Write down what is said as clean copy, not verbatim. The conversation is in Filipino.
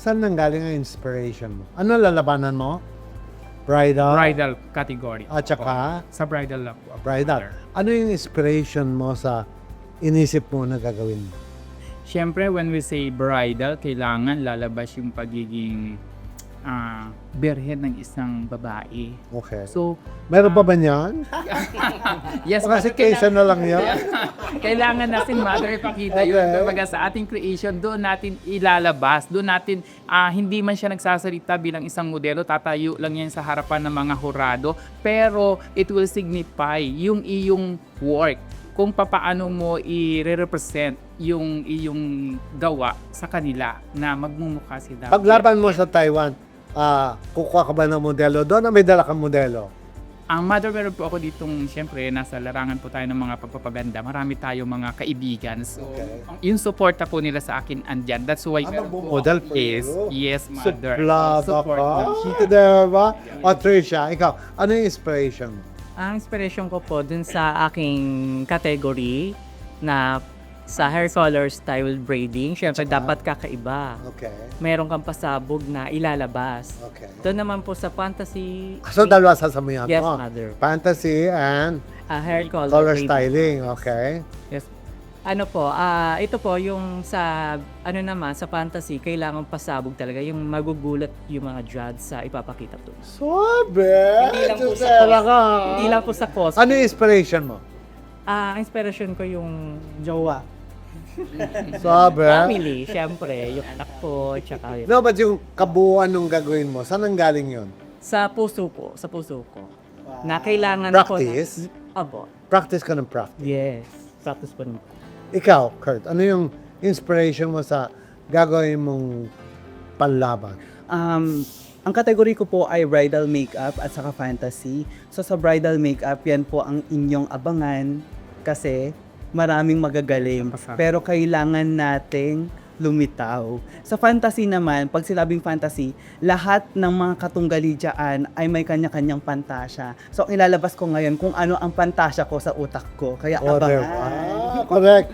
Saan nanggaling ang inspiration mo? Ano lalabanan mo? Bridal? Bridal category. At saka, Sa bridal lang po. bridal. Ano yung inspiration mo sa inisip mo na gagawin mo? Siyempre, when we say bridal, kailangan lalabas yung pagiging birhen ng isang babae. Okay. So, Meron pa ba niyan? yes, Kasi kaysa na lang yan. kailangan natin mother ipakita yun. Okay. Kumbaga sa ating creation, doon natin ilalabas. Doon natin, hindi man siya nagsasalita bilang isang modelo, tatayo lang yan sa harapan ng mga hurado. Pero it will signify yung iyong work, kung papaano mo i-represent yung iyong gawa sa kanila na magmumukha sila. Paglaban mo sa Taiwan, kukuha ka ba ng modelo doon o may dala kang modelo? Ang mother, meron po ako ditong, siyempre, nasa larangan po tayo ng mga pagpapaganda. Marami tayo mga kaibigan. So, Okay. yung suporta po nila sa akin andyan. That's why meron po Magmumodel ako- for yes, you? yes, mother. Suplada Support ka. lang. Kita diba? O Trisha, ikaw, ano yung inspiration mo? Ang inspiration ko po dun sa aking category na sa hair color style braiding, syempre dapat kakaiba. Okay. Meron kang pasabog na ilalabas. Okay. Doon naman po sa fantasy, So, dalawa sasabihan yes, mo. mother. Fantasy and Hair color, color braiding. styling. Okay. Yes. Ano po, ito po yung sa ano naman sa fantasy, kailangan pasabog talaga yung magugulat yung mga dreads sa ipapakita to. Sabi! Hindi lang po sa Susela ka. Hindi lang po sa cost. Ano yung inspiration mo? Ang inspiration ko yung jowa. Sabi? Family, syempre, yung anak ko, tsaka yun. No, but yung kabuuan nung gagawin mo, saan ang galing yun? Sa puso ko, na kailangan Practice? ko na, abo, Practice ka ng practice. yes, practice po naman. Ikaw, Kurt, ano yung inspiration mo sa gagawin mong panlaban? Ang kategory ko po ay bridal makeup at saka fantasy. So sa bridal makeup, yan po ang inyong abangan kasi maraming magagaling. Pero kailangan nating lumitaw. Sa fantasy naman, pag sinabing fantasy, lahat ng mga katunggali dyan ay may kanya-kanyang pantasya. So ang ilalabas ko ngayon kung ano ang pantasya ko sa utak ko. Kaya Order. abangan. Correct.